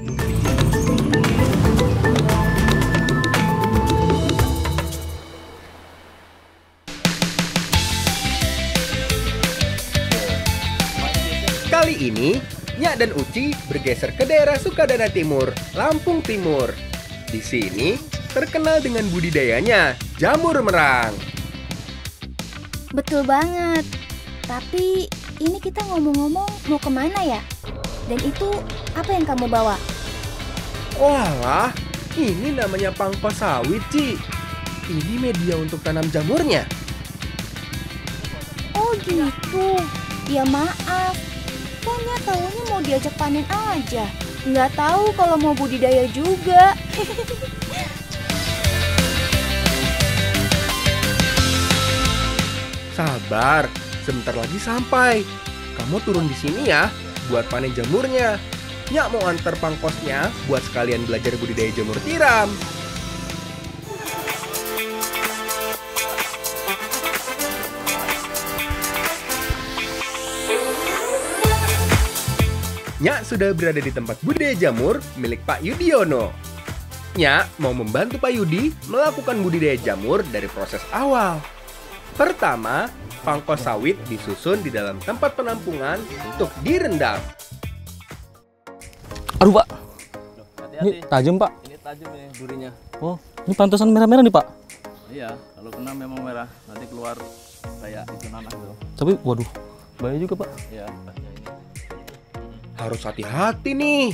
Kali ini, Nya dan Uci bergeser ke daerah Sukadana Timur, Lampung Timur. Di sini terkenal dengan budidayanya jamur merang. Betul banget. Tapi ini kita ngomong-ngomong mau kemana ya? Dan itu apa yang kamu bawa? Walah, ini namanya pangkos sawit, Ci. Ini media untuk tanam jamurnya. Oh gitu. Ya maaf. Pokoknya taunya mau diajak panen aja. Nggak tahu kalau mau budidaya juga. Sabar, sebentar lagi sampai. Kamu turun di sini ya, buat panen jamurnya. Nya mau antar pangkosnya buat sekalian belajar budidaya jamur tiram. Nya sudah berada di tempat budidaya jamur milik Pak Yudiono. Nya mau membantu Pak Yudi melakukan budidaya jamur dari proses awal. Pertama, pangkos sawit disusun di dalam tempat penampungan untuk direndam. Aduh Pak, Hati-hati. ini tajam Pak. Ini tajam nih durinya. Oh, ini pantesan merah-merah nih Pak. Iya, kalau kena memang merah, nanti keluar kayak itu nanah tuh. Tapi waduh, bahaya juga Pak. Iya, ini. Harus hati-hati nih.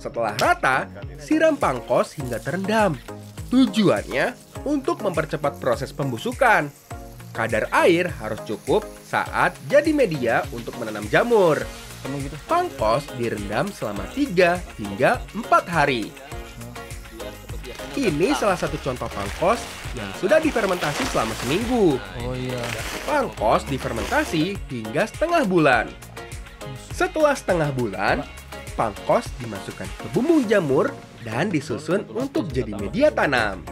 Setelah rata, siram pangkos hingga terendam. Tujuannya untuk mempercepat proses pembusukan. Kadar air harus cukup saat jadi media untuk menanam jamur. Pangkos direndam selama 3 hingga 4 hari. Ini salah satu contoh pangkos yang sudah difermentasi selama seminggu. Oh iya. Pangkos difermentasi hingga setengah bulan. Setelah setengah bulan, pangkos dimasukkan ke bumbung jamur dan disusun untuk jadi media tanam.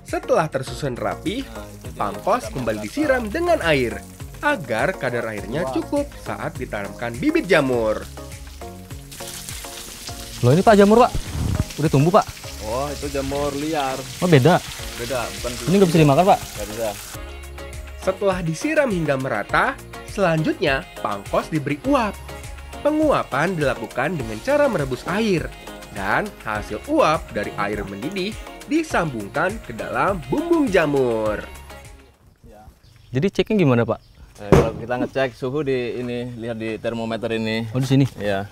Setelah tersusun rapi, pangkos kembali disiram dengan air agar kadar airnya cukup saat ditanamkan bibit jamur. Loh ini Pak jamur Pak, udah tumbuh Pak. Oh, itu jamur liar. Oh beda, Beda, bukan ini nggak bisa dimakan Pak. nggak bisa. Setelah disiram hingga merata, selanjutnya pangkos diberi uap. Penguapan dilakukan dengan cara merebus air, dan hasil uap dari air mendidih disambungkan ke dalam bumbung jamur. Jadi ceknya gimana Pak? Kalau kita ngecek suhu di ini, lihat di termometer ini. Oh di sini. Iya.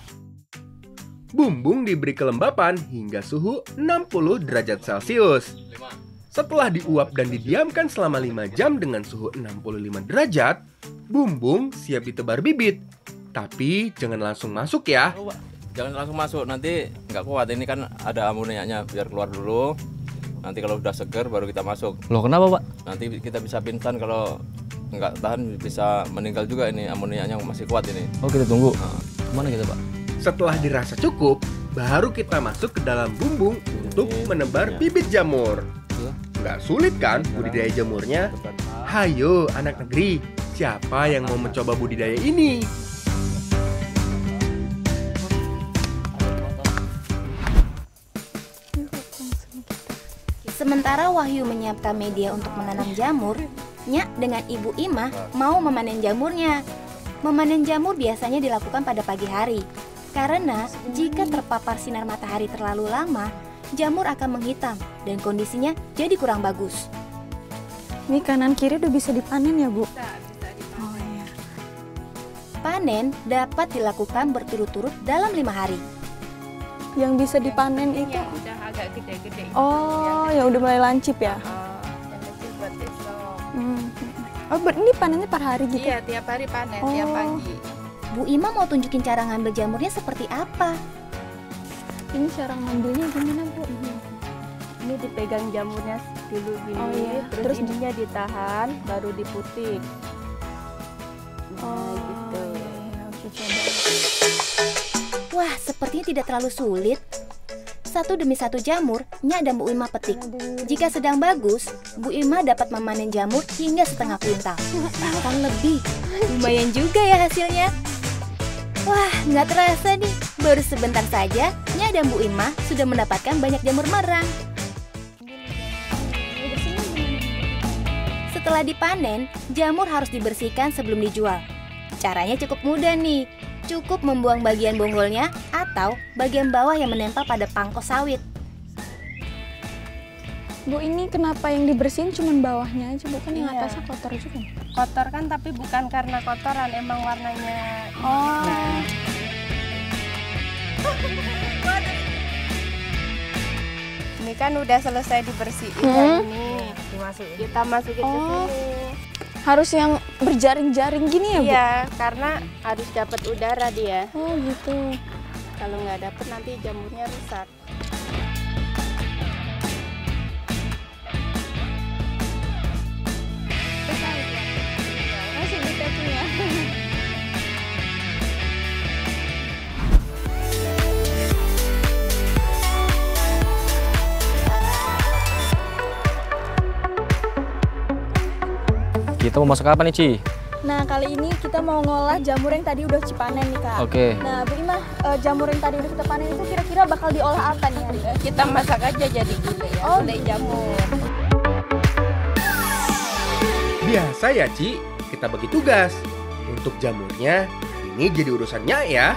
Bumbung diberi kelembapan hingga suhu 60 derajat Celcius. Setelah diuap dan didiamkan selama 5 jam dengan suhu 65 derajat, bumbung siap ditebar bibit. Tapi jangan langsung masuk ya. Jangan langsung masuk, nanti nggak kuat. Ini kan ada amoniaknya, biar keluar dulu. Nanti kalau udah seger baru kita masuk. Loh kenapa Pak? Nanti kita bisa pingsan, kalau nggak tahan bisa meninggal juga. Ini amoniaknya masih kuat ini. Oh kita tunggu. Kemana kita Pak? Setelah dirasa cukup, baru kita masuk ke dalam bumbung untuk menebar bibit jamur. Nggak sulit kan budidaya jamurnya? Hayo anak negeri, siapa yang mau mencoba budidaya ini? Sementara Wahyu menyiapkan media untuk menanam jamur, Nya dengan Ibu Ima mau memanen jamurnya. Memanen jamur biasanya dilakukan pada pagi hari. Karena jika terpapar sinar matahari terlalu lama, jamur akan menghitam dan kondisinya jadi kurang bagus. Ini kanan kiri udah bisa dipanen ya Bu? Oh iya. Panen dapat dilakukan berturut-turut dalam 5 hari. Yang bisa dipanen itu? Yang udah agak gede-gede. Oh, ya udah mulai lancip ya? Yang kecil buat besok. Oh, ini panennya per hari gitu? Iya, tiap hari panen, Oh. tiap pagi. Bu Ima mau tunjukin cara ngambil jamurnya seperti apa. Ini cara ngambilnya gimana Bu? Ini dipegang jamurnya dulu gini, Oh, iya. terus Terus ininya ditahan, baru diputik. Oh, gitu. iya, oke, coba. Wah, sepertinya tidak terlalu sulit. Satu demi satu jamur, Nya dan Bu Ima petik. Jika sedang bagus, Bu Ima dapat memanen jamur hingga setengah kuintal. Bahkan lebih. Lumayan juga ya hasilnya. Wah, nggak terasa nih. Baru sebentar saja, Nya Nya dan Bu Imah sudah mendapatkan banyak jamur merang. Setelah dipanen, jamur harus dibersihkan sebelum dijual. Caranya cukup mudah nih. Cukup membuang bagian bonggolnya atau bagian bawah yang menempel pada pangkos sawit. Bu, ini kenapa yang dibersihin cuma bawahnya aja, bukan yang Iya. atasnya kotor juga? Kotor kan, tapi bukan karena kotoran, emang warnanya. Oh. Ini kan udah selesai dibersihin yang ini. Kita masukin ke Oh. sini. Harus yang berjaring-jaring gini ya, Bu? Iya, karena harus dapat udara dia. Oh, gitu. Kalau nggak dapat nanti jamurnya rusak. Masih di packing ya? Kita mau masak apa nih, Ci? Nah, kali ini kita mau ngolah jamur yang tadi udah dipanen nih, Kak. Oke. Nah, Bu Imah, jamur yang tadi udah kita panen itu kira-kira bakal diolah apa nih hari ini? Kita masak aja jadi gulai ya. Oh, Gulai jamur. Biasa ya, Ci, kita bagi tugas. Untuk jamurnya, ini jadi urusannya ya.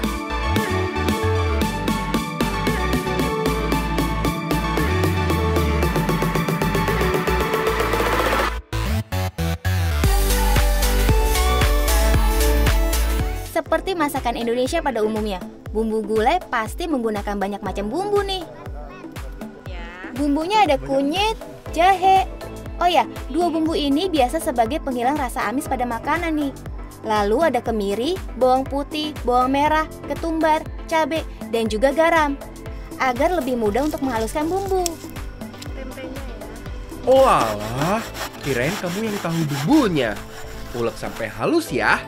Seperti masakan Indonesia pada umumnya, bumbu gulai pasti menggunakan banyak macam bumbu nih. Bumbunya ada kunyit, jahe. Oh ya, 2 bumbu ini biasa sebagai penghilang rasa amis pada makanan nih. Lalu ada kemiri, bawang putih, bawang merah, ketumbar, cabai, dan juga garam. Agar lebih mudah untuk menghaluskan bumbu. Oh alah, kirain kamu yang tahu bumbunya. Ulek sampai halus ya.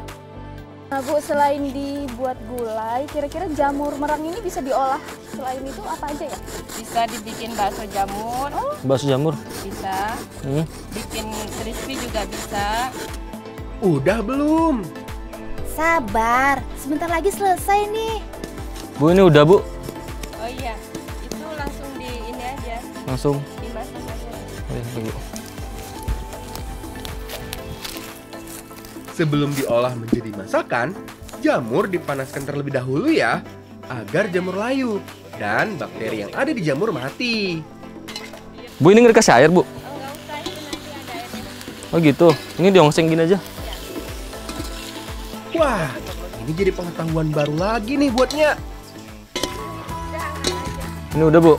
Nah, Bu, selain dibuat gulai, kira-kira jamur merang ini bisa diolah selain itu apa aja ya? Bisa dibikin bakso jamur, Bakso jamur. bisa. Bikin crispy juga bisa. Udah belum? Sabar, sebentar lagi selesai nih. Bu, ini udah, Bu. Oh iya, itu langsung di ini aja, Langsung. dimasak aja. Bu. Sebelum diolah menjadi masakan, jamur dipanaskan terlebih dahulu ya, agar jamur layu dan bakteri yang ada di jamur mati. Bu, ini nggak dikasih air, Bu? Oh gitu. Ini diongseng gini aja. Wah, ini jadi pengetahuan baru lagi nih buatnya. Ini udah, Bu.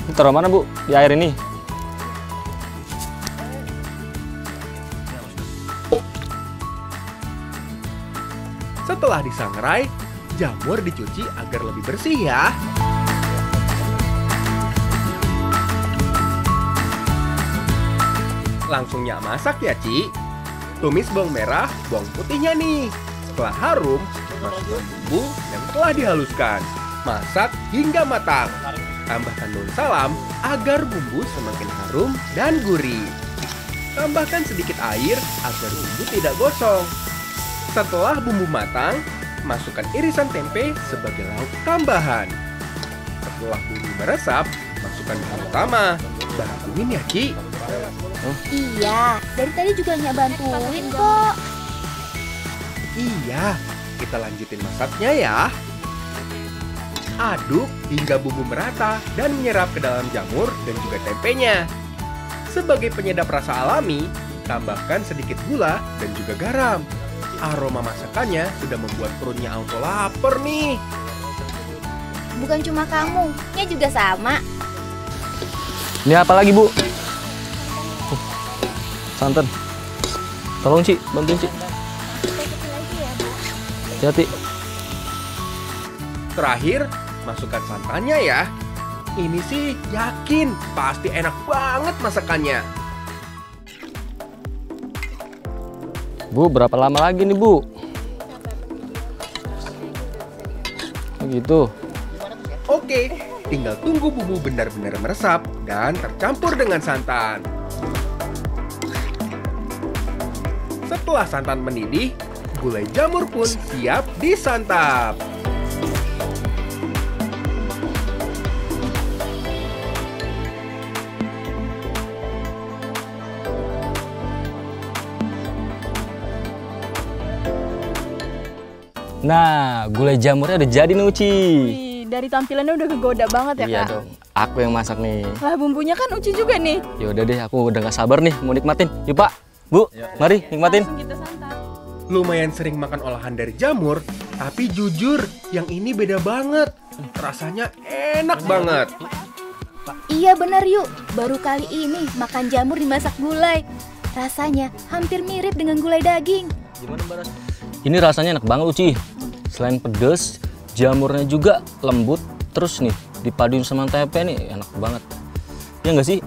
Ini taruh mana, Bu? Di air ini. Setelah disangrai, jamur dicuci agar lebih bersih ya. Langsung nyak masak ya, Ci. Tumis bawang merah, bawang putihnya nih. Setelah harum, masukkan bumbu yang telah dihaluskan. Masak hingga matang. Tambahkan daun salam agar bumbu semakin harum dan gurih. Tambahkan sedikit air agar bumbu tidak gosong. Setelah bumbu matang, masukkan irisan tempe sebagai lauk tambahan. Setelah bumbu meresap, masukkan bahan utama. Bantuin ya, Ci. Iya, dari tadi juga nyak bantuin kok. Iya, kita lanjutin masaknya ya. Aduk hingga bumbu merata dan menyerap ke dalam jamur dan juga tempenya. Sebagai penyedap rasa alami, tambahkan sedikit gula dan juga garam. Aroma masakannya sudah membuat perutnya auto lapar nih. Bukan cuma kamu, Nya juga sama. Ini apa lagi, Bu? Santan. Tolong, Ci, bantuin, Ci. Hati-hati. Terakhir, masukkan santannya ya. Ini sih yakin pasti enak banget masakannya. Bu, berapa lama lagi nih, Bu? Begitu. Oke, tinggal tunggu bumbu benar-benar meresap dan tercampur dengan santan. Setelah santan mendidih, gulai jamur pun siap disantap. Nah, gulai jamurnya udah jadi nih Uci. Wih, dari tampilannya udah kegoda banget ya Iya Kak. dong, aku yang masak nih. Lah bumbunya kan Uci juga nih. Yaudah deh, aku udah gak sabar nih mau nikmatin. Yuk Pak, Bu, mari nikmatin. Langsung kita santap. Lumayan sering makan olahan dari jamur, tapi jujur, yang ini beda banget. Rasanya enak banget. Iya benar yuk, baru kali ini makan jamur dimasak gulai. Rasanya hampir mirip dengan gulai daging. Gimana Mbak Ras? Ini rasanya enak banget Uci. Selain pedes, jamurnya juga lembut. Terus nih, dipaduin sama tempe nih enak banget. Ya nggak sih?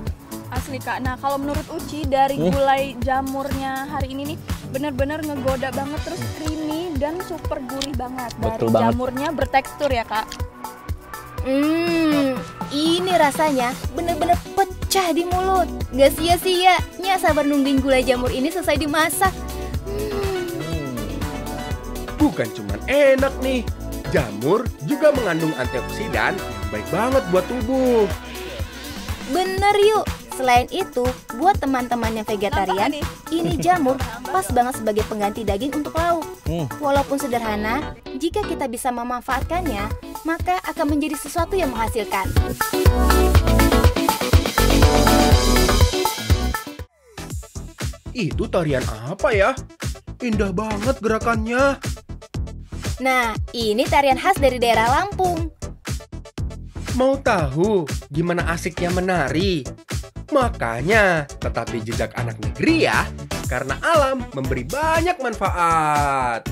Asli Kak. Nah kalau menurut Uci dari gulai jamurnya hari ini nih benar-benar ngegoda banget, terus creamy dan super gurih banget. Dari Betul banget. jamurnya bertekstur ya Kak. Ini rasanya bener-bener pecah di mulut. Gak sia-sia, Nya sabar nungguin gulai jamur ini selesai dimasak. Bukan cuman enak nih, jamur juga mengandung antioksidan yang baik banget buat tubuh. Bener yuk. Selain itu, buat teman-teman yang vegetarian, ini jamur pas banget sebagai pengganti daging untuk lauk. Walaupun sederhana, jika kita bisa memanfaatkannya, maka akan menjadi sesuatu yang menghasilkan. Itu tarian apa ya? Indah banget gerakannya. Nah, ini tarian khas dari daerah Lampung. Mau tahu gimana asiknya menari? Makanya tetapi jejak anak negeri ya, karena alam memberi banyak manfaat.